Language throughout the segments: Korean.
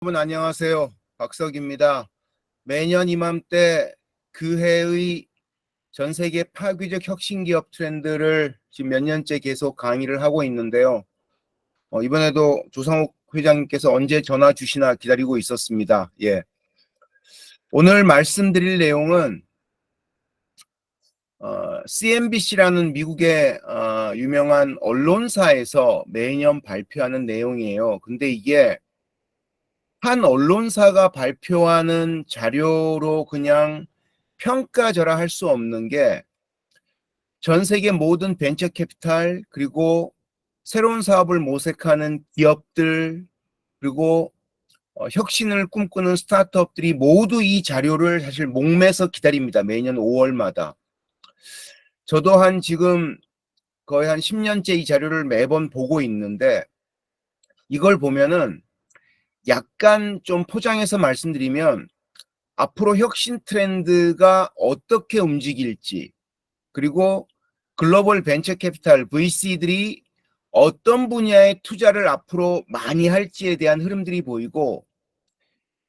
여러분 안녕하세요. 박석입니다. 매년 이맘때 그 해의 전 세계 파괴적 혁신 기업 트렌드를 지금 몇 년째 계속 강의를 하고 있는데요. 이번에도 조상욱 회장님께서 언제 전화 주시나 기다리고 있었습니다. 예. 오늘 말씀드릴 내용은 CNBC라는 미국의 유명한 언론사에서 매년 발표하는 내용이에요. 근데 이게 한 언론사가 발표하는 자료로 그냥 평가절하 할 수 없는 게 전 세계 모든 벤처 캐피탈 그리고 새로운 사업을 모색하는 기업들 그리고 혁신을 꿈꾸는 스타트업들이 모두 이 자료를 사실 목매서 기다립니다. 매년 5월마다. 저도 지금 거의 한 10년째 이 자료를 매번 보고 있는데 이걸 보면은 약간 좀 포장해서 말씀드리면 앞으로 혁신 트렌드가 어떻게 움직일지 그리고 글로벌 벤처 캐피탈 VC들이 어떤 분야에 투자를 앞으로 많이 할지에 대한 흐름들이 보이고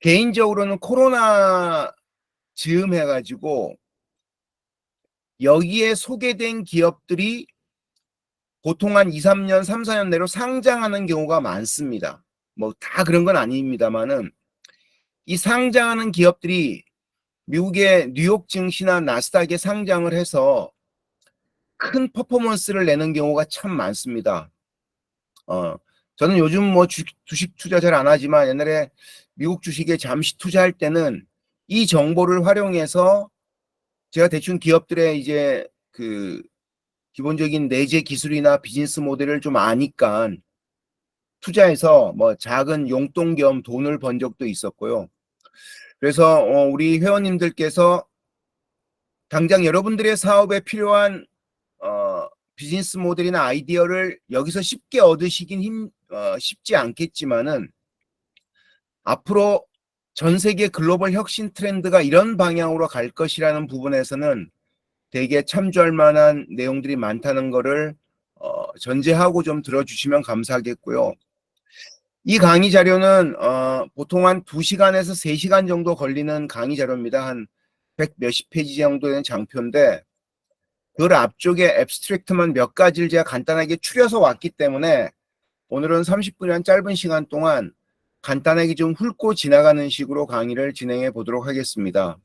개인적으로는 코로나 즈음해가지고 여기에 소개된 기업들이 보통 한 2, 3년, 3, 4년 내로 상장하는 경우가 많습니다. 뭐 다 그런 건 아닙니다만은 이 상장하는 기업들이 미국의 뉴욕 증시나 나스닥에 상장을 해서 큰 퍼포먼스를 내는 경우가 참 많습니다. 저는 요즘 뭐 주식 투자 잘 안 하지만 옛날에 미국 주식에 잠시 투자할 때는 이 정보를 활용해서 제가 대충 기업들의 이제 그 기본적인 내재 기술이나 비즈니스 모델을 좀 아니까 투자해서 뭐 작은 용돈 겸 돈을 번 적도 있었고요. 그래서 우리 회원님들께서 당장 여러분들의 사업에 필요한 비즈니스 모델이나 아이디어를 여기서 쉽게 얻으시긴 쉽지 않겠지만은 앞으로 전 세계 글로벌 혁신 트렌드가 이런 방향으로 갈 것이라는 부분에서는 되게 참조할 만한 내용들이 많다는 거를 전제하고 좀 들어주시면 감사하겠고요. 이 강의 자료는 보통 한 2시간에서 3시간 정도 걸리는 강의 자료입니다. 한 100 몇십 페이지 정도 되는 장표인데 그 앞쪽에 앱스트랙트만 몇 가지를 제가 간단하게 추려서 왔기 때문에 오늘은 30분이란 짧은 시간 동안 간단하게 좀 훑고 지나가는 식으로 강의를 진행해 보도록 하겠습니다.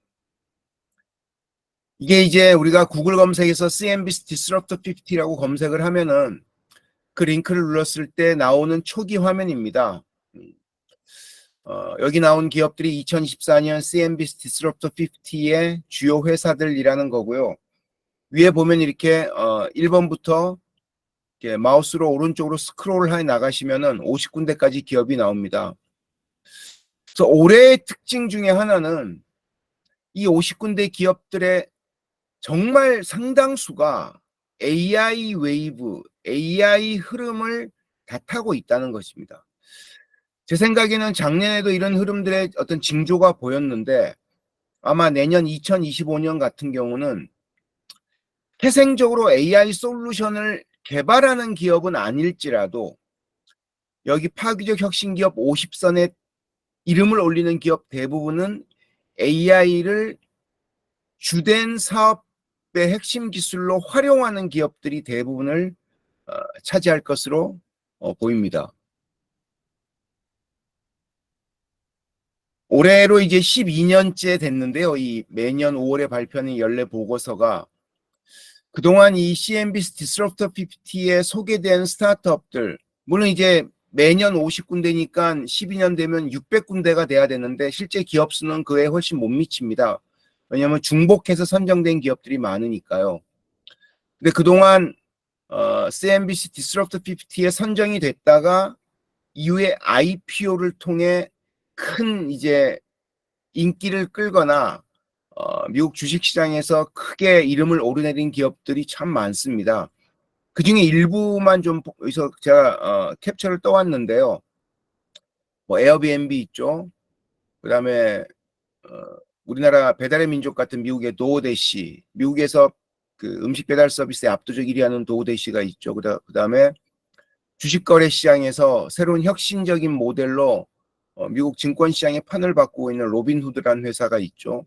이게 이제 우리가 구글 검색에서 CNBC Disruptor 50라고 검색을 하면은 그 링크를 눌렀을 때 나오는 초기 화면입니다. 여기 나온 기업들이 2024년 CNBC Disruptor 50의 주요 회사들이라는 거고요. 위에 보면 이렇게 1번부터 이렇게 마우스로 오른쪽으로 스크롤해 나가시면은 50군데까지 기업이 나옵니다. 그래서 올해의 특징 중에 하나는 이 50군데 기업들의 정말 상당수가 AI 웨이브, AI 흐름을 다 타고 있다는 것입니다. 제 생각에는 작년에도 이런 흐름들의 어떤 징조가 보였는데 아마 내년 2025년 같은 경우는 태생적으로 AI 솔루션을 개발하는 기업은 아닐지라도 여기 파괴적 혁신 기업 50선에 이름을 올리는 기업 대부분은 AI를 주된 사업의 핵심 기술로 활용하는 기업들이 대부분을 차지할 것으로 보입니다. 올해로 이제 12년째 됐는데요. 이 매년 5월에 발표하는 연례 보고서가 그동안 이 CNBC Disruptor 50에 소개된 스타트업들, 물론 이제 매년 50군데니까 12년 되면 600군데가 돼야 되는데 실제 기업 수는 그에 훨씬 못 미칩니다. 왜냐하면 중복해서 선정된 기업들이 많으니까요. 근데 그동안 CNBC Disruptor 50에 선정이 됐다가 이후에 IPO를 통해 큰 이제 인기를 끌거나 미국 주식시장에서 크게 이름을 오르내린 기업들이 참 많습니다. 그 중에 일부만 좀 여기서 제가 캡처를 떠왔는데요. 뭐 에어비앤비 있죠. 그 다음에 우리나라 배달의 민족 같은 미국의 도어대시, 미국에서 그 음식 배달 서비스에 압도적 1위 하는 도어대시가 있죠. 그 다음에 주식거래 시장에서 새로운 혁신적인 모델로 미국 증권시장에 판을 바꾸고 있는 로빈후드라는 회사가 있죠.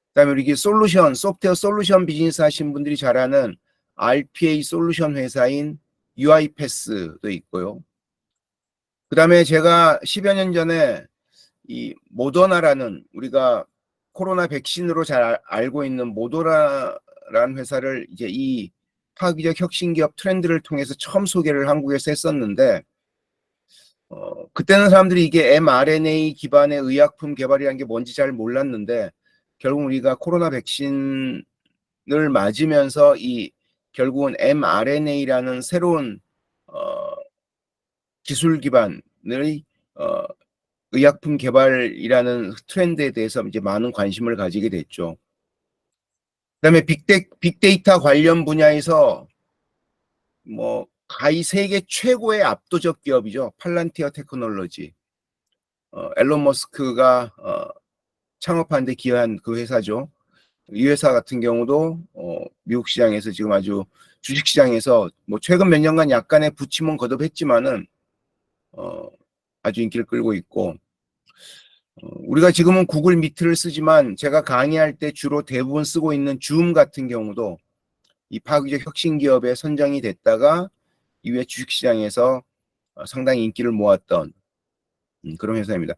그다음에 우리 솔루션, 소프트웨어 솔루션 비즈니스 하신 분들이 잘 아는 RPA 솔루션 회사인 UiPath도 있고요. 그다음에 제가 10여 년 전에 이 모더나라는 우리가 코로나 백신으로 잘 알고 있는 모더나라는 회사를 이제 이 파기적 혁신기업 트렌드를 통해서 처음 소개를 한국에서 했었는데 그때는 사람들이 이게 mRNA 기반의 의약품 개발이라는 게 뭔지 잘 몰랐는데 결국 우리가 코로나 백신을 맞으면서 이 결국은 mRNA라는 새로운 기술 기반의 의약품 개발이라는 트렌드에 대해서 이제 많은 관심을 가지게 됐죠. 그다음에 빅데이터 관련 분야에서 뭐 가히 세계 최고의 압도적 기업이죠. 팔란티어 테크놀로지. 앨런 머스크가 창업한 데 기여한 그 회사죠. 이 회사 같은 경우도 미국 시장에서 지금 아주 주식 시장에서 뭐 최근 몇 년간 약간의 부침은 거듭했지만은 아주 인기를 끌고 있고 우리가 지금은 구글 미트를 쓰지만 제가 강의할 때 주로 대부분 쓰고 있는 줌 같은 경우도 이 파괴적 혁신 기업에 선정이 됐다가 이후에 주식시장에서 상당히 인기를 모았던 그런 회사입니다.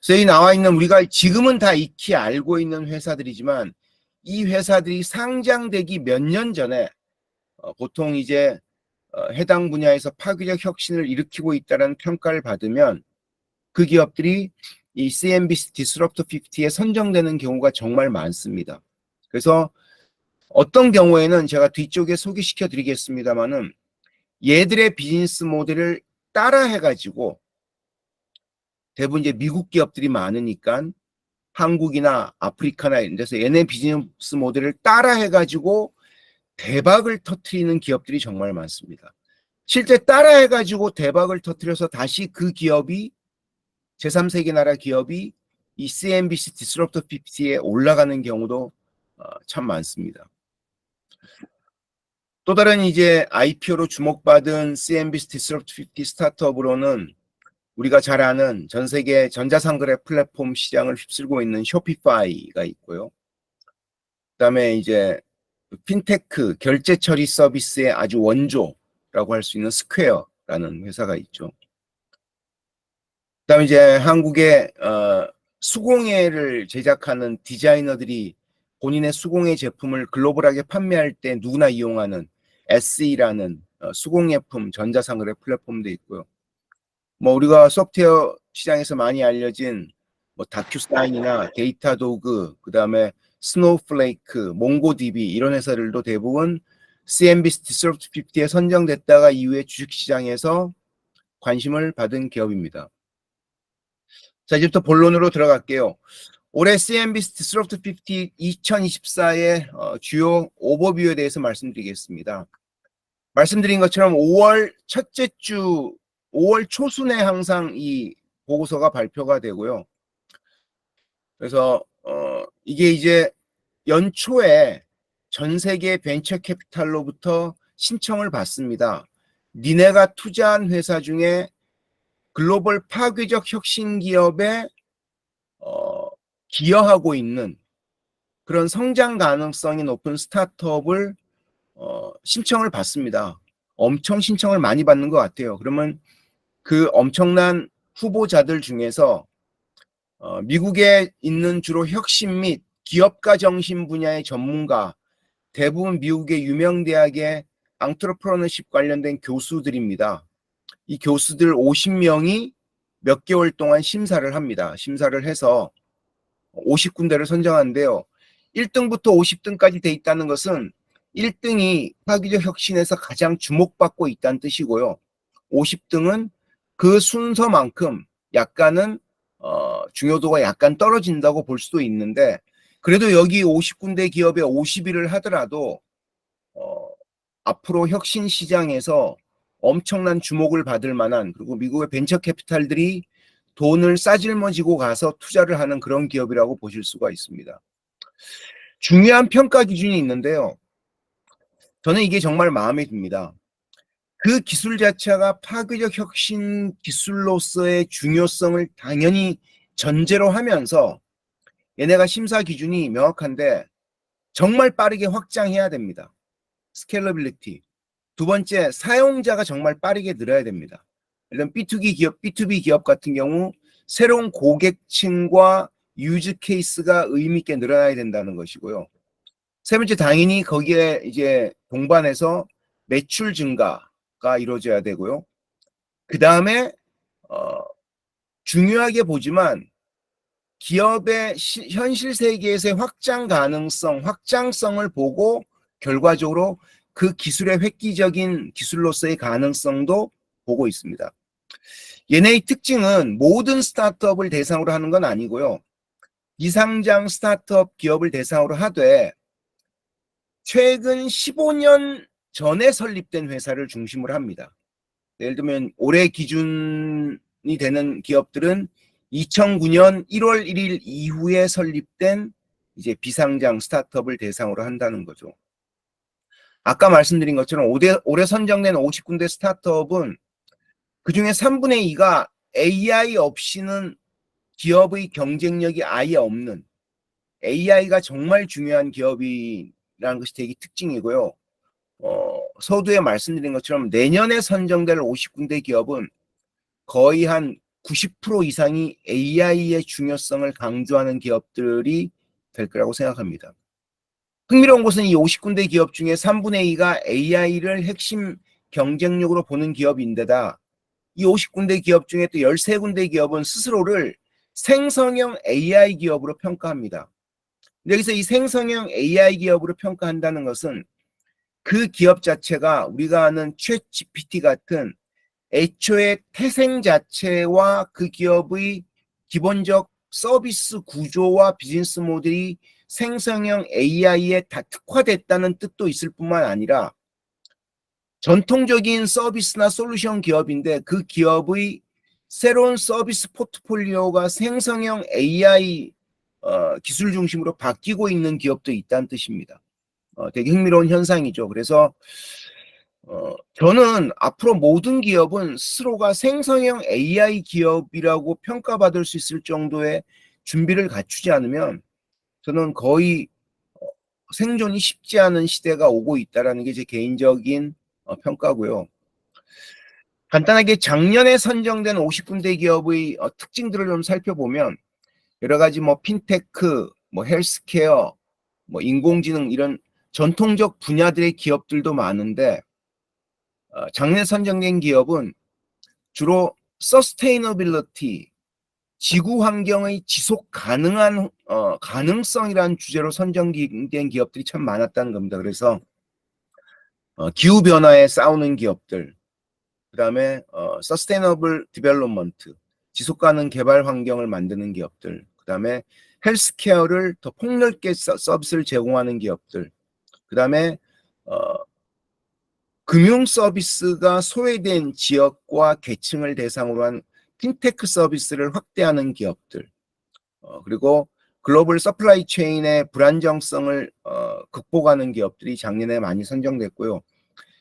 그래서 이 나와 있는 우리가 지금은 다 익히 알고 있는 회사들이지만 이 회사들이 상장되기 몇 년 전에 보통 이제 해당 분야에서 파괴적 혁신을 일으키고 있다는 평가를 받으면 그 기업들이 이 CNBC 디스럽터 50에 선정되는 경우가 정말 많습니다. 그래서 어떤 경우에는 제가 뒤쪽에 소개시켜 드리겠습니다만은 얘들의 비즈니스 모델을 따라 해가지고 대부분 이제 미국 기업들이 많으니까 한국이나 아프리카나 이런 데서 얘네 비즈니스 모델을 따라 해가지고 대박을 터트리는 기업들이 정말 많습니다. 실제 따라 해가지고 대박을 터트려서 다시 그 기업이 제3세계 나라 기업이 이 CNBC 디스럽터 50에 올라가는 경우도 참 많습니다. 또 다른 이제 IPO로 주목받은 CNBC 디스럽터 50 스타트업으로는 우리가 잘 아는 전 세계 전자상거래 플랫폼 시장을 휩쓸고 있는 쇼피파이가 있고요. 그다음에 이제 핀테크 결제 처리 서비스의 아주 원조라고 할 수 있는 스퀘어라는 회사가 있죠. 그다음에 이제 한국의 수공예를 제작하는 디자이너들이 본인의 수공예 제품을 글로벌하게 판매할 때 누구나 이용하는 SE라는 수공예품 전자상거래 플랫폼도 있고요. 뭐 우리가 소프트웨어 시장에서 많이 알려진 뭐 다큐사인이나 데이터도그, 그다음에 스노우플레이크, 몽고DB 이런 회사들도 대부분 CNBC 디스럽트 50에 선정됐다가 이후에 주식시장에서 관심을 받은 기업입니다. 자, 이제부터 본론으로 들어갈게요. 올해 CNBC 디스럽트 50 2024의 주요 오버뷰에 대해서 말씀드리겠습니다. 말씀드린 것처럼 5월 첫째 주 5월 초순에 항상 이 보고서가 발표가 되고요. 그래서 이게 이제 연초에 전 세계 벤처 캐피탈로부터 신청을 받습니다. 니네가 투자한 회사 중에 글로벌 파괴적 혁신 기업에 기여하고 있는 그런 성장 가능성이 높은 스타트업을 신청을 받습니다. 엄청 신청을 많이 받는 것 같아요. 그러면 그 엄청난 후보자들 중에서 미국에 있는 주로 혁신 및 기업가 정신 분야의 전문가, 대부분 미국의 유명 대학의 앙트러프러너십 관련된 교수들입니다. 이 교수들 50명이 몇 개월 동안 심사를 합니다. 심사를 해서 50군데를 선정하는데요. 1등부터 50등까지 돼 있다는 것은 1등이 파괴적 혁신에서 가장 주목받고 있다는 뜻이고요. 50등은 그 순서만큼 약간은 중요도가 약간 떨어진다고 볼 수도 있는데 그래도 여기 50군데 기업에 50위를 하더라도 앞으로 혁신 시장에서 엄청난 주목을 받을 만한 그리고 미국의 벤처 캐피탈들이 돈을 싸질머지고 가서 투자를 하는 그런 기업이라고 보실 수가 있습니다. 중요한 평가 기준이 있는데요. 저는 이게 정말 마음에 듭니다. 그 기술 자체가 파괴적 혁신 기술로서의 중요성을 당연히 전제로 하면서 얘네가 심사 기준이 명확한데 정말 빠르게 확장해야 됩니다. 스케일러빌리티. 두 번째, 사용자가 정말 빠르게 늘어야 됩니다. 이런 B2B 기업 같은 경우 새로운 고객층과 유즈 케이스가 의미 있게 늘어나야 된다는 것이고요. 세 번째, 당연히 거기에 이제 동반해서 매출 증가가 이루어져야 되고요. 그 다음에 중요하게 보지만 기업의 현실 세계에서의 확장성을 보고 결과적으로 그 기술의 획기적인 기술로서의 가능성도 보고 있습니다. 얘네의 특징은 모든 스타트업을 대상으로 하는 건 아니고요. 비상장 스타트업 기업을 대상으로 하되 최근 15년 전에 설립된 회사를 중심으로 합니다. 예를 들면 올해 기준이 되는 기업들은 2009년 1월 1일 이후에 설립된 이제 비상장 스타트업을 대상으로 한다는 거죠. 아까 말씀드린 것처럼 올해 선정된 50군데 스타트업은 그중에 3분의 2가 AI 없이는 기업의 경쟁력이 아예 없는, AI가 정말 중요한 기업이라는 것이 되게 특징이고요. 서두에 말씀드린 것처럼 내년에 선정될 50군데 기업은 거의 한 90% 이상이 AI의 중요성을 강조하는 기업들이 될 거라고 생각합니다. 흥미로운 것은 이 50군데 기업 중에 3분의 2가 AI를 핵심 경쟁력으로 보는 기업인데다 이 50군데 기업 중에 또 13군데 기업은 스스로를 생성형 AI 기업으로 평가합니다. 여기서 이 생성형 AI 기업으로 평가한다는 것은 그 기업 자체가 우리가 아는 챗GPT 같은 애초에 태생 자체와 그 기업의 기본적 서비스 구조와 비즈니스 모델이 생성형 AI에 다 특화됐다는 뜻도 있을 뿐만 아니라 전통적인 서비스나 솔루션 기업인데 그 기업의 새로운 서비스 포트폴리오가 생성형 AI 기술 중심으로 바뀌고 있는 기업도 있다는 뜻입니다. 되게 흥미로운 현상이죠. 그래서 저는 앞으로 모든 기업은 스스로가 생성형 AI 기업이라고 평가받을 수 있을 정도의 준비를 갖추지 않으면 저는 거의 생존이 쉽지 않은 시대가 오고 있다는 게 제 개인적인 평가고요. 간단하게 작년에 선정된 50군데 기업의 특징들을 좀 살펴보면 여러 가지 뭐 핀테크, 뭐 헬스케어, 뭐 인공지능 이런 전통적 분야들의 기업들도 많은데 작년에 선정된 기업은 주로 서스테이너빌리티, 지구 환경의 지속 가능한 가능성이라는 주제로 선정된 기업들이 참 많았다는 겁니다. 그래서 기후 변화에 싸우는 기업들, 그다음에 서스테이너블 디벨롭먼트, 지속 가능 개발 환경을 만드는 기업들, 그다음에 헬스케어를 더 폭넓게 서비스를 제공하는 기업들, 그다음에 금융 서비스가 소외된 지역과 계층을 대상으로 한 핀테크 서비스를 확대하는 기업들, 그리고 글로벌 서플라이 체인의 불안정성을 극복하는 기업들이 작년에 많이 선정됐고요.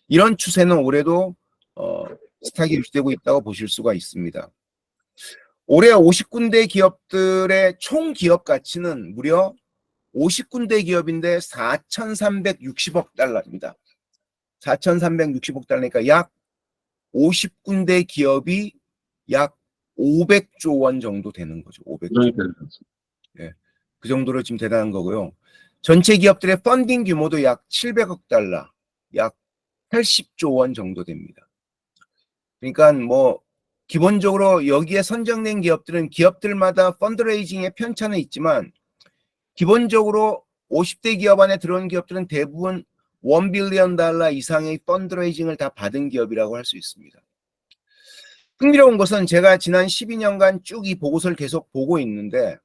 이런 추세는 올해도 스탁이 유지되고 있다고 보실 수가 있습니다. 올해 50군데 기업들의 총 기업 가치는 무려 50군데 기업인데 4,360억 달러입니다. 4,360억 달러니까 약 50군데 기업이 약 500조 원 정도 되는 거죠. 500조. 예, 그 정도로 지금 대단한 거고요. 전체 기업들의 펀딩 규모도 약 700억 달러, 약 80조 원 정도 됩니다. 그러니까 뭐 기본적으로 여기에 선정된 기업들은 기업들마다 펀드레이징의 편차는 있지만 기본적으로 50대 기업 안에 들어온 기업들은 대부분 1 빌리언 달러 이상의 펀드레이징을 다 받은 기업이라고 할 수 있습니다. 흥미로운 것은 제가 지난 12년간 쭉 이 보고서를 계속 보고 있는데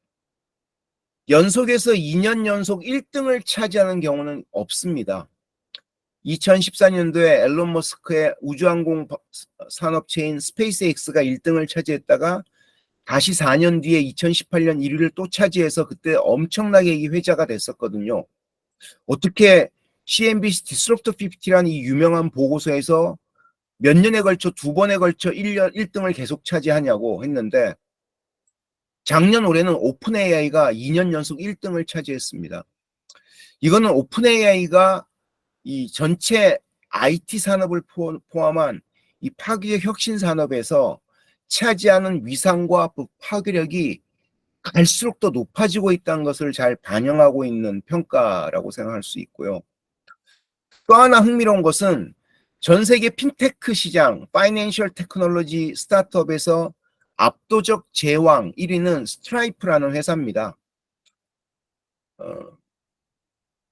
연속해서 2년 연속 1등을 차지하는 경우는 없습니다. 2014년도에 앨런 머스크의 우주항공 산업체인 스페이스X가 1등을 차지했다가 다시 4년 뒤에 2018년 1위를 또 차지해서 그때 엄청나게 회자가 됐었거든요. 어떻게 CNBC 디스럽터 50라는 이 유명한 보고서에서 몇 년에 걸쳐 두 번에 걸쳐 1등을 계속 차지하냐고 했는데 작년 올해는 오픈 AI가 2년 연속 1등을 차지했습니다. 이거는 오픈 AI가 이 전체 IT 산업을 포함한 이 파괴적 혁신 산업에서 차지하는 위상과 파괴력이 갈수록 더 높아지고 있다는 것을 잘 반영하고 있는 평가라고 생각할 수 있고요. 또 하나 흥미로운 것은 전 세계 핀테크 시장, 파이낸셜 테크놀로지 스타트업에서 압도적 제왕 1위는 스트라이프라는 회사입니다.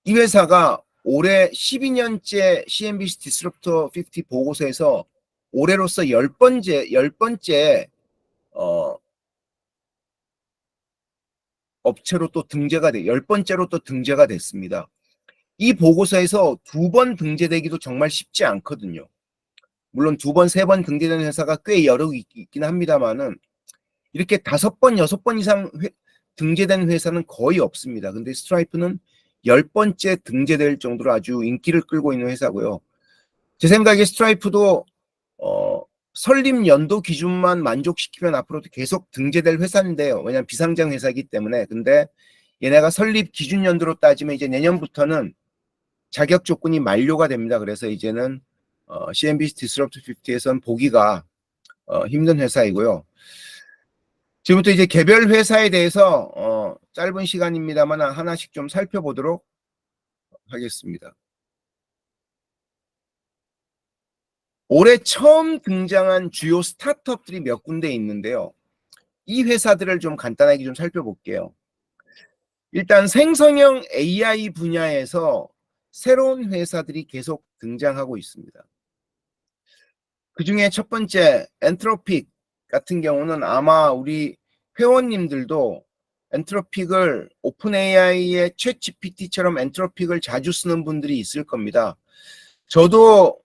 이 회사가 올해 12년째 CNBC 디스럽터 50 보고서에서 올해로서 10번째 업체로 또 등재가 10번째로 또 등재가 됐습니다. 이 보고서에서 2번 등재되기도 정말 쉽지 않거든요. 물론 2번, 3번 등재된 회사가 꽤 여러 있긴 합니다만은 이렇게 5번, 6번 이상 등재된 회사는 거의 없습니다. 근데 스트라이프는 10번째 등재될 정도로 아주 인기를 끌고 있는 회사고요. 제 생각에 스트라이프도 설립 연도 기준만 만족시키면 앞으로도 계속 등재될 회사인데요. 왜냐하면 비상장 회사이기 때문에. 근데 얘네가 설립 기준 연도로 따지면 이제 내년부터는 자격 조건이 만료가 됩니다. 그래서 이제는 CNBC 디스럽트 50에선 보기가 힘든 회사이고요. 지금부터 이제 개별 회사에 대해서 짧은 시간입니다만 하나씩 좀 살펴보도록 하겠습니다. 올해 처음 등장한 주요 스타트업들이 몇 군데 있는데요. 이 회사들을 좀 간단하게 좀 살펴볼게요. 일단 생성형 AI 분야에서 새로운 회사들이 계속 등장하고 있습니다. 그 중에 첫 번째 엔트로픽 같은 경우는 아마 우리 회원님들도 엔트로픽을 오픈 AI의 챗 GPT처럼 엔트로픽을 자주 쓰는 분들이 있을 겁니다. 저도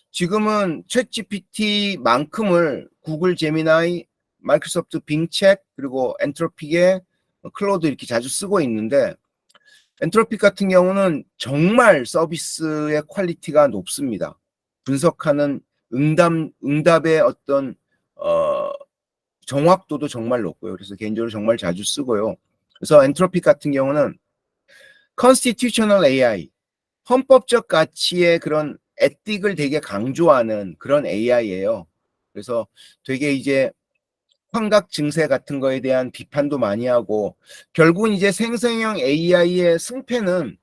지금은 챗 GPT만큼을 구글 제미나이, 마이크로소프트 빙챗 그리고 엔트로픽의 클로드 이렇게 자주 쓰고 있는데 엔트로픽 같은 경우는 정말 서비스의 퀄리티가 높습니다. 분석하는 응답의 어떤 정확도도 정말 높고요. 그래서 개인적으로 정말 자주 쓰고요. 그래서 엔트로픽 같은 경우는 constitutional AI, 헌법적 가치의 그런 에틱을 되게 강조하는 그런 AI예요. 그래서 되게 이제 환각 증세 같은 거에 대한 비판도 많이 하고 결국은 이제 생성형 AI의 승패는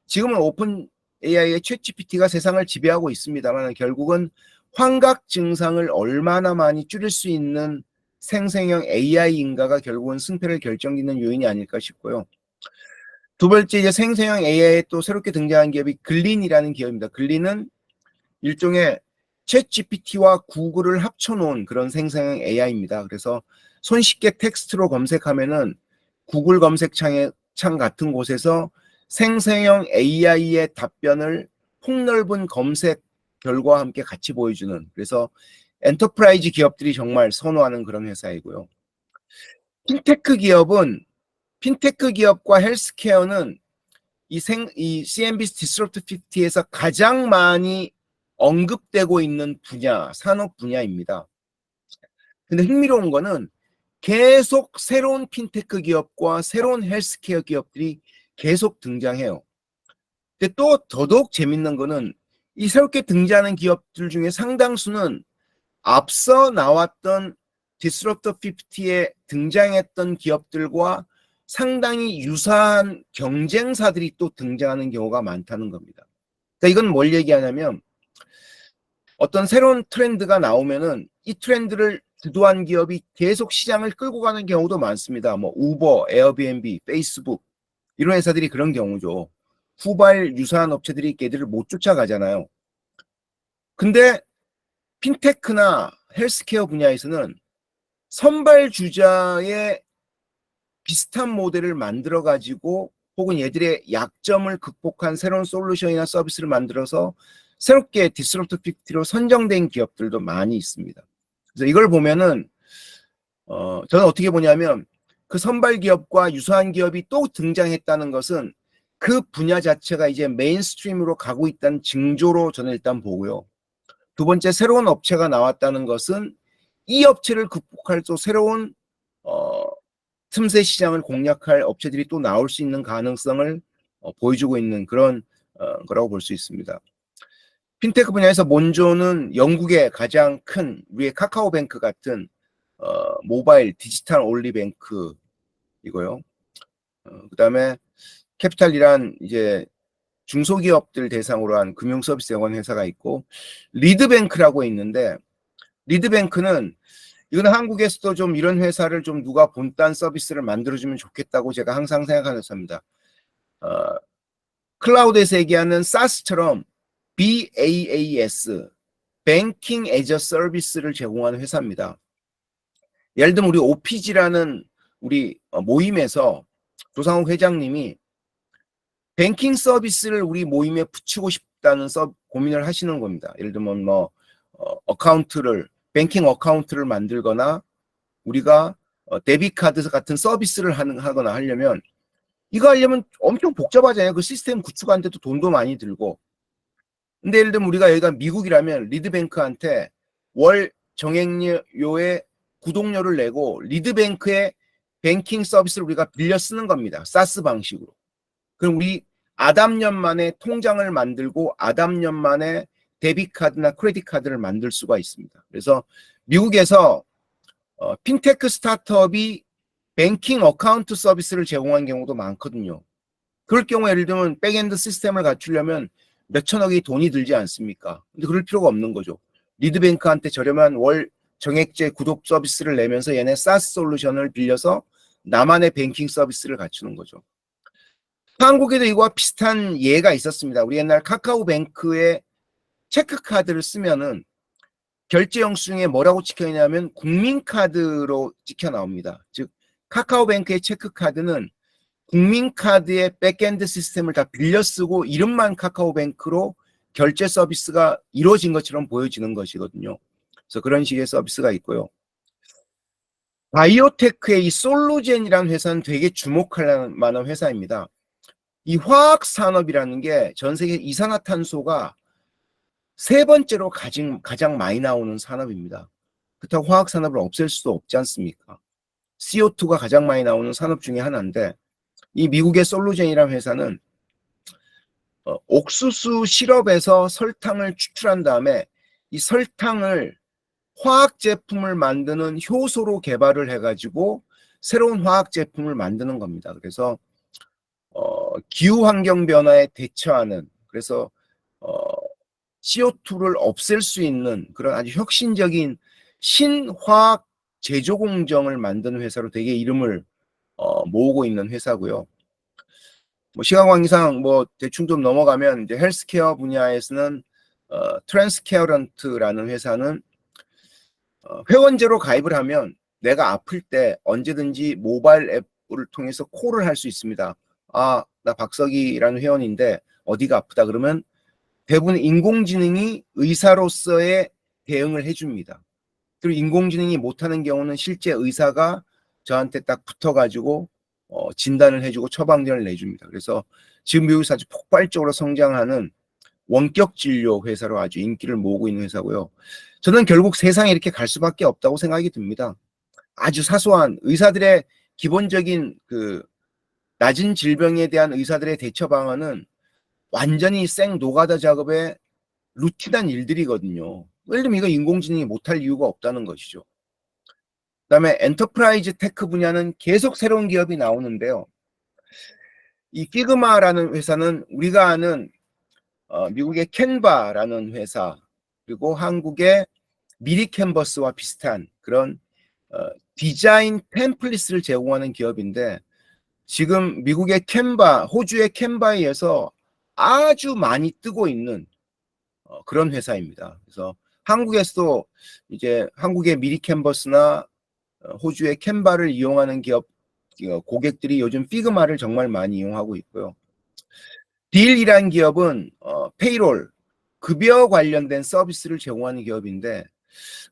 지금은 오픈 AI의 챗 GPT가 세상을 지배하고 있습니다만 결국은 환각 증상을 얼마나 많이 줄일 수 있는 생성형 AI인가가 결국은 승패를 결정짓는 요인이 아닐까 싶고요. 두 번째 이제 생성형 AI에 또 새롭게 등장한 기업이 글린이라는 기업입니다. 글린은 일종의 챗 GPT와 구글을 합쳐놓은 그런 생성형 AI입니다. 그래서 손쉽게 텍스트로 검색하면은 구글 검색창 같은 곳에서 생성형 AI의 답변을 폭넓은 검색 결과와 함께 같이 보여주는 그래서 엔터프라이즈 기업들이 정말 선호하는 그런 회사이고요. 핀테크 기업과 헬스케어는 이 CNBC 디스럽트 50에서 가장 많이 언급되고 있는 산업 분야입니다. 근데 흥미로운 거는 계속 새로운 핀테크 기업과 새로운 헬스케어 기업들이 계속 등장해요. 근데 또 더더욱 재밌는 거는 이 새롭게 등장하는 기업들 중에 상당수는 앞서 나왔던 디스럽터 50에 등장했던 기업들과 상당히 유사한 경쟁사들이 또 등장하는 경우가 많다는 겁니다. 그러니까 이건 뭘 얘기하냐면 어떤 새로운 트렌드가 나오면은 이 트렌드를 주도한 기업이 계속 시장을 끌고 가는 경우도 많습니다. 뭐 우버, 에어비앤비, 페이스북 이런 회사들이 그런 경우죠. 후발 유사한 업체들이 걔들을 못 쫓아가잖아요. 근데 핀테크나 헬스케어 분야에서는 선발 주자의 비슷한 모델을 만들어 가지고 혹은 얘들의 약점을 극복한 새로운 솔루션이나 서비스를 만들어서 새롭게 디스럽터 50로 선정된 기업들도 많이 있습니다. 그래서 이걸 보면은 저는 어떻게 보냐면 그 선발 기업과 유사한 기업이 또 등장했다는 것은 그 분야 자체가 이제 메인스트림으로 가고 있다는 징조로 저는 일단 보고요. 두 번째, 새로운 업체가 나왔다는 것은 이 업체를 극복할 또 새로운 틈새 시장을 공략할 업체들이 또 나올 수 있는 가능성을 보여주고 있는 그런 거라고 볼 수 있습니다. 핀테크 분야에서 몬조는 영국의 가장 큰 우리의 카카오뱅크 같은 모바일 디지털 올리 뱅크이고요. 그다음에 캐피탈이란 이제 중소기업들 대상으로 한 금융 서비스 영원 회사가 있고, 리드뱅크라고 있는데, 리드뱅크는 이건 한국에서도 좀 이런 회사를 좀 누가 본단 서비스를 만들어주면 좋겠다고 제가 항상 생각하는 회사입니다. 클라우드에서 얘기하는 SaaS처럼 BaaS, Banking as a Service를 제공하는 회사입니다. 예를 들면 우리 OPG라는 우리 모임에서 조상욱 회장님이 뱅킹 서비스를 우리 모임에 붙이고 싶다는 고민을 하시는 겁니다. 예를 들면 뭐 뱅킹 어카운트를 만들거나 우리가 데비트 카드 같은 서비스를 하거나 하려면, 이거 하려면 엄청 복잡하잖아요. 그 시스템 구축하는데도 돈도 많이 들고. 근데 예를 들면 우리가 여기가 미국이라면 리드뱅크한테 월 정액료의 구독료를 내고 리드뱅크의 뱅킹 서비스를 우리가 빌려 쓰는 겁니다. 사스 방식으로. 그럼 우리 아담년 만에 통장을 만들고 아담년 만에 데비트 카드나 크레딧 카드를 만들 수가 있습니다. 그래서 미국에서 핀테크 스타트업이 뱅킹 어카운트 서비스를 제공한 경우도 많거든요. 그럴 경우 예를 들면 백엔드 시스템을 갖추려면 몇천억의 돈이 들지 않습니까? 근데 그럴 필요가 없는 거죠. 리드뱅크한테 저렴한 월 정액제 구독 서비스를 내면서 얘네 사스 솔루션을 빌려서 나만의 뱅킹 서비스를 갖추는 거죠. 한국에도 이거와 비슷한 예가 있었습니다. 우리 옛날 카카오뱅크의 체크카드를 쓰면은 결제 영수증에 뭐라고 찍혀 있냐면 국민카드로 찍혀 나옵니다. 즉 카카오뱅크의 체크카드는 국민카드의 백엔드 시스템을 다 빌려 쓰고 이름만 카카오뱅크로 결제 서비스가 이루어진 것처럼 보여지는 것이거든요. 그래서 그런 식의 서비스가 있고요. 바이오테크의 이 솔루젠이라는 회사는 되게 주목할 만한 회사입니다. 이 화학산업이라는 게 전 세계 이산화탄소가 세 번째로 가장 많이 나오는 산업입니다. 그렇다고 화학산업을 없앨 수도 없지 않습니까? CO2가 가장 많이 나오는 산업 중에 하나인데, 이 미국의 솔루젠이라는 회사는 옥수수 시럽에서 설탕을 추출한 다음에 이 설탕을 화학 제품을 만드는 효소로 개발을 해가지고 새로운 화학 제품을 만드는 겁니다. 그래서 기후 환경 변화에 대처하는, 그래서 CO2를 없앨 수 있는 그런 아주 혁신적인 신화학 제조 공정을 만드는 회사로 되게 이름을 모으고 있는 회사고요. 뭐 시간 관계상 뭐 대충 좀 넘어가면 이제 헬스케어 분야에서는 트랜스케어런트라는 회사는 회원제로 가입을 하면 내가 아플 때 언제든지 모바일 앱을 통해서 콜을 할 수 있습니다. 아, 나 박석희라는 회원인데 어디가 아프다 그러면 대부분 인공지능이 의사로서의 대응을 해줍니다. 그리고 인공지능이 못하는 경우는 실제 의사가 저한테 딱 붙어가지고 진단을 해주고 처방전을 내줍니다. 그래서 지금 미국에서 아주 폭발적으로 성장하는 원격 진료 회사로 아주 인기를 모으고 있는 회사고요. 저는 결국 세상에 이렇게 갈 수밖에 없다고 생각이 듭니다. 아주 사소한 의사들의 기본적인 그 낮은 질병에 대한 의사들의 대처 방안은 완전히 생 노가다 작업의 루틴한 일들이거든요. 예를 들면 이거 인공지능이 못할 이유가 없다는 것이죠. 그다음에 엔터프라이즈 테크 분야는 계속 새로운 기업이 나오는데요. 이 피그마라는 회사는 우리가 아는 미국의 캔바라는 회사, 그리고 한국의 미리 캔버스와 비슷한 그런 디자인 템플릿을 제공하는 기업인데, 지금 미국의 캔바, 호주의 캔바에 의해서 아주 많이 뜨고 있는 그런 회사입니다. 그래서 한국에서도 이제 한국의 미리 캔버스나 호주의 캔바를 이용하는 기업 고객들이 요즘 피그마를 정말 많이 이용하고 있고요. 딜이라는 기업은 페이롤, 급여 관련된 서비스를 제공하는 기업인데,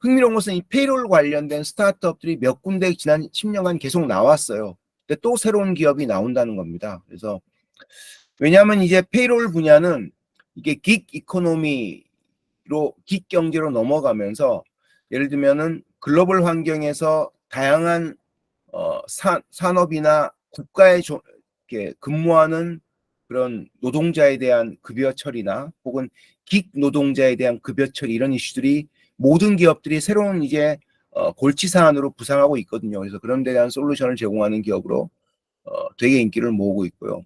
흥미로운 것은 이 페이롤 관련된 스타트업들이 몇 군데 지난 10년간 계속 나왔어요. 근데 또 새로운 기업이 나온다는 겁니다. 그래서 왜냐하면 이제 페이롤 분야는 이게 긱 이코노미로 긱 경제로 넘어가면서 예를 들면은 글로벌 환경에서 다양한 산업이나 국가에 이렇게 근무하는 그런 노동자에 대한 급여 처리나 혹은 긱 노동자에 대한 급여 처리 이런 이슈들이 모든 기업들이 새로운 이제 골치 사안으로 부상하고 있거든요. 그래서 그런 데 대한 솔루션을 제공하는 기업으로 되게 인기를 모으고 있고요.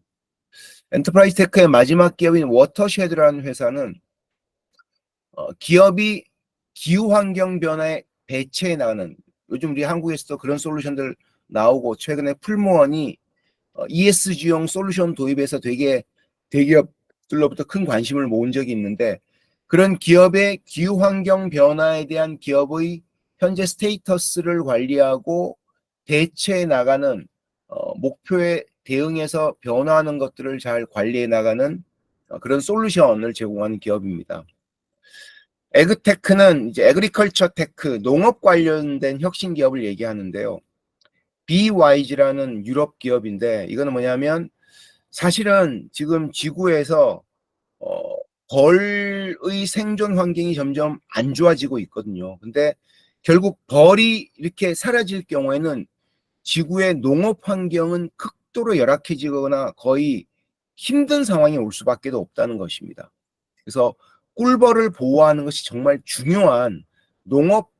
엔터프라이즈 테크의 마지막 기업인 워터쉐드라는 회사는 기업이 기후환경 변화에 대처해 나가는, 요즘 우리 한국에서도 그런 솔루션들 나오고 최근에 풀무원이 ESG용 솔루션 도입해서 되게 대기업들로부터 큰 관심을 모은 적이 있는데, 그런 기업의 기후환경 변화에 대한 기업의 현재 스테이터스를 관리하고 대처해 나가는 목표에 대응해서 변화하는 것들을 잘 관리해 나가는 그런 솔루션을 제공하는 기업입니다. 에그테크는 이제 에그리컬처 테크, 농업 관련된 혁신 기업을 얘기하는데요. BYG라는 유럽 기업인데, 이거는 뭐냐면 사실은 지금 지구에서 벌의 생존 환경이 점점 안 좋아지고 있거든요. 근데 결국 벌이 이렇게 사라질 경우에는 지구의 농업 환경은 극도로 열악해지거나 거의 힘든 상황이 올 수밖에 없다는 것입니다. 그래서 꿀벌을 보호하는 것이 정말 중요한 농업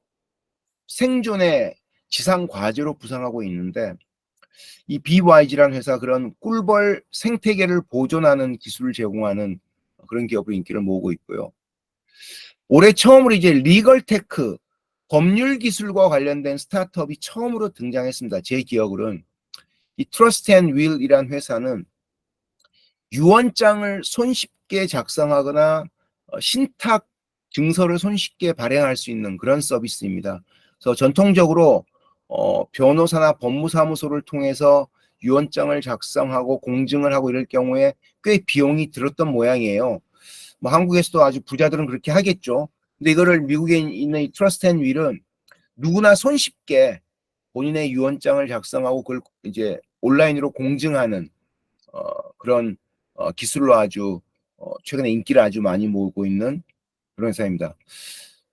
생존의 지상 과제로 부상하고 있는데, 이 BYG라는 회사 그런 꿀벌 생태계를 보존하는 기술을 제공하는 그런 기업으로 인기를 모으고 있고요. 올해 처음으로 이제 리걸테크, 법률 기술과 관련된 스타트업이 처음으로 등장했습니다. 제 기억으로는 이 트러스트 앤 윌이라는 회사는 유언장을 손쉽게 작성하거나 신탁 증서를 손쉽게 발행할 수 있는 그런 서비스입니다. 그래서 전통적으로 변호사나 법무사무소를 통해서 유언장을 작성하고 공증을 하고 이럴 경우에 꽤 비용이 들었던 모양이에요. 뭐 한국에서도 아주 부자들은 그렇게 하겠죠. 근데 이거를 미국에 있는 이 트러스트 앤 윌은 누구나 손쉽게 본인의 유언장을 작성하고 그걸 이제 온라인으로 공증하는 그런 기술로 아주 최근에 인기를 아주 많이 모으고 있는 그런 회사입니다.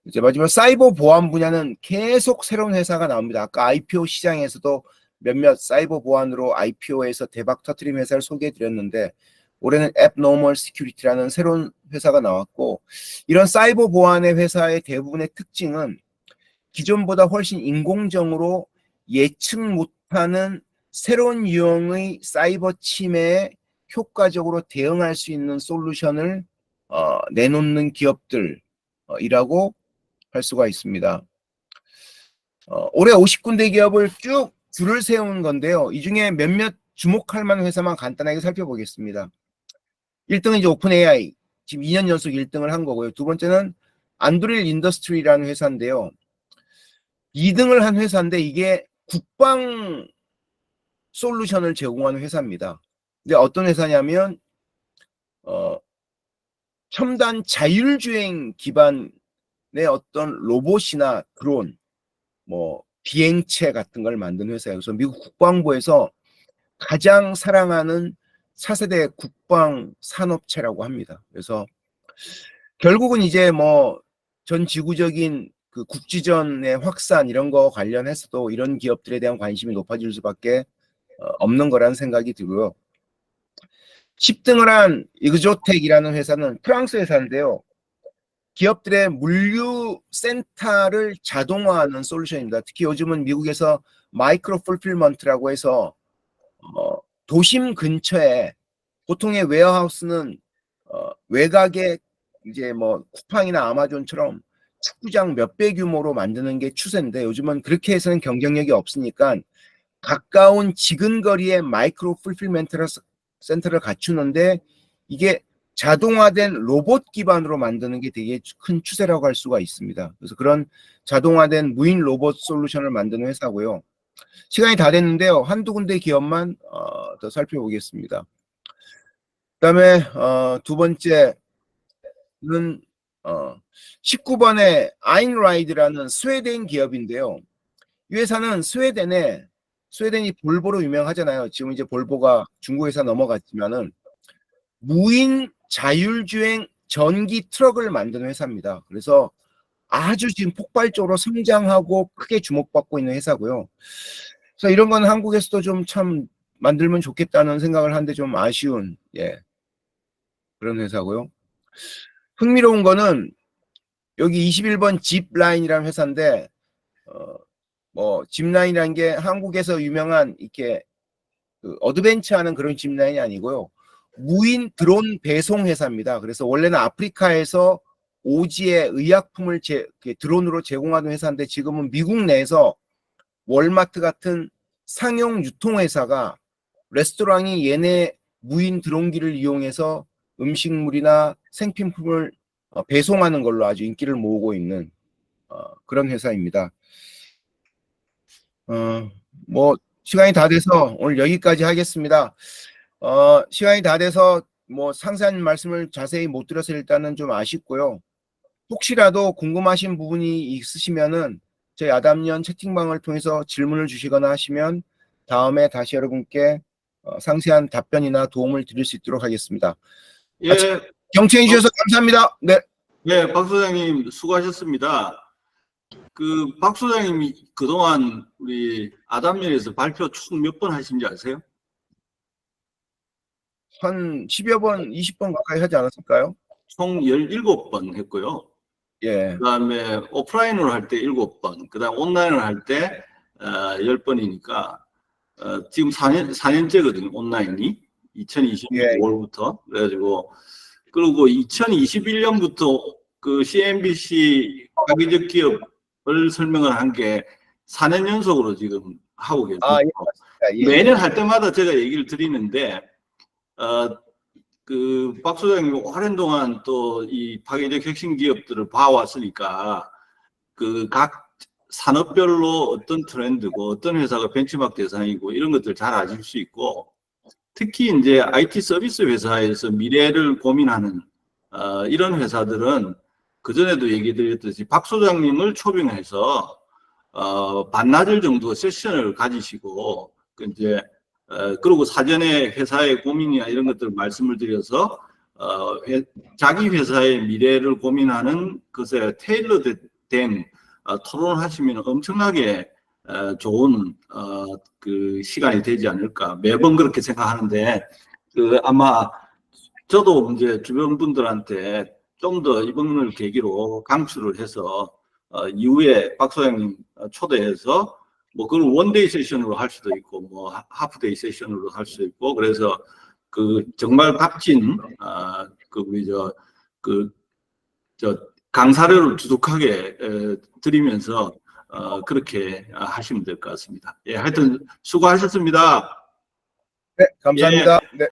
이제 마지막 사이버 보안 분야는 계속 새로운 회사가 나옵니다. 아까 IPO 시장에서도 몇몇 사이버 보안으로 IPO에서 대박 터트린 회사를 소개해 드렸는데, 올해는 앱노멀 시큐리티라는 새로운 회사가 나왔고, 이런 사이버 보안의 회사의 대부분의 특징은 기존보다 훨씬 인공적으로 예측 못하는 새로운 유형의 사이버 침해에 효과적으로 대응할 수 있는 솔루션을 내놓는 기업들이라고 할 수가 있습니다. 올해 50군데 기업을 쭉 줄을 세운 건데요. 이 중에 몇몇 주목할 만한 회사만 간단하게 살펴보겠습니다. 1등은 이제 오픈 AI, 지금 2년 연속 1등을 한 거고요. 두 번째는 안드릴 인더스트리라는 회사인데요. 2등을 한 회사인데 이게 국방 솔루션을 제공하는 회사입니다. 근데 어떤 회사냐면 첨단 자율주행 기반의 어떤 로봇이나 드론, 뭐 비행체 같은 걸 만드는 회사예요. 그래서 미국 국방부에서 가장 사랑하는 차세대 국방 산업체라고 합니다. 그래서 결국은 이제 뭐 전 지구적인 그 국지전의 확산 이런 거 관련해서도 이런 기업들에 대한 관심이 높아질 수밖에 없는 거라는 생각이 들고요. 10등을 한 이그조텍이라는 회사는 프랑스 회사인데요. 기업들의 물류 센터를 자동화하는 솔루션입니다. 특히 요즘은 미국에서 마이크로 풀필먼트라고 해서 도심 근처에 보통의 웨어하우스는 외곽에 이제 뭐 쿠팡이나 아마존처럼 축구장 몇 배 규모로 만드는 게 추세인데, 요즘은 그렇게 해서는 경쟁력이 없으니까 가까운 지근거리에 마이크로 풀필먼트 센터를 갖추는데, 이게 자동화된 로봇 기반으로 만드는 게 되게 큰 추세라고 할 수가 있습니다. 그래서 그런 자동화된 무인 로봇 솔루션을 만드는 회사고요. 시간이 다 됐는데요. 한두 군데 기업만 더 살펴보겠습니다. 그다음에 두 번째는 19번의 아인라이드라는 스웨덴 기업인데요. 이 회사는 스웨덴이 볼보로 유명하잖아요. 지금 이제 볼보가 중국 회사 넘어갔지만은 무인 자율주행 전기 트럭을 만드는 회사입니다. 그래서 아주 지금 폭발적으로 성장하고 크게 주목받고 있는 회사고요. 그래서 이런 건 한국에서도 좀 참 만들면 좋겠다는 생각을 하는데 좀 아쉬운 그런 회사고요. 흥미로운 거는 여기 21번 짚라인이라는 회사인데 뭐 짚라인이라는 게 한국에서 유명한 이렇게 그 어드벤처하는 그런 짚라인이 아니고요. 무인 드론 배송 회사입니다. 그래서 원래는 아프리카에서 오지의 의약품을 드론으로 제공하는 회사인데 지금은 미국 내에서 월마트 같은 상용 유통회사가 레스토랑이 얘네 무인 드론기를 이용해서 음식물이나 생필품을 배송하는 걸로 아주 인기를 모으고 있는 그런 회사입니다. 뭐 시간이 다 돼서 오늘 여기까지 하겠습니다. 시간이 다 돼서 뭐 상세한 말씀을 자세히 못 드려서 일단은 좀 아쉽고요. 혹시라도 궁금하신 부분이 있으시면은 저희 아담년 채팅방을 통해서 질문을 주시거나 하시면 다음에 다시 여러분께 상세한 답변이나 도움을 드릴 수 있도록 하겠습니다. 예, 경청해 주셔서 감사합니다. 네. 네, 박 소장님 수고하셨습니다. 박 소장님이 그동안 우리 아담년에서 발표 총 몇 번 하신지 아세요? 한 10여 번, 20번 가까이 하지 않았을까요? 총 17번 했고요. 예. 그다음에 오프라인으로 할 때 7번, 그다음 온라인으로 할 때 10번이니까 지금 4년째거든요. 온라인이 2026월부터 그래가지고 그리고 2021년부터 그 CNBC 가계적 기업을 설명을 한 게 4년 연속으로 지금 하고 계세요. 예. 매년 할 때마다 제가 얘기를 드리는데 박 소장님이 오랜 동안 또 이 파괴적 혁신 기업들을 봐왔으니까 각 산업별로 어떤 트렌드고 어떤 회사가 벤치마크 대상이고 이런 것들 잘 아실 수 있고 특히 이제 IT 서비스 회사에서 미래를 고민하는 이런 회사들은 그전에도 얘기 드렸듯이 박 소장님을 초빙해서 반나절 정도 세션을 가지시고 이제 그리고 사전에 회사의 고민이나 이런 것들을 말씀을 드려서 자기 회사의 미래를 고민하는 것에 테일러된 토론을 하시면 엄청나게 좋은 시간이 되지 않을까 매번 그렇게 생각하는데 아마 저도 이제 주변 분들한테 좀 더 이번을 계기로 강추를 해서 이후에 박 소장님 초대해서 뭐 그걸 원데이 세션으로 할 수도 있고 뭐 하프데이 세션으로 할 수도 있고 그래서 정말 값진 우리 강사료를 두둑하게 드리면서 그렇게 하시면 될 것 같습니다. 예, 하여튼 수고하셨습니다. 네, 감사합니다. 예. 네.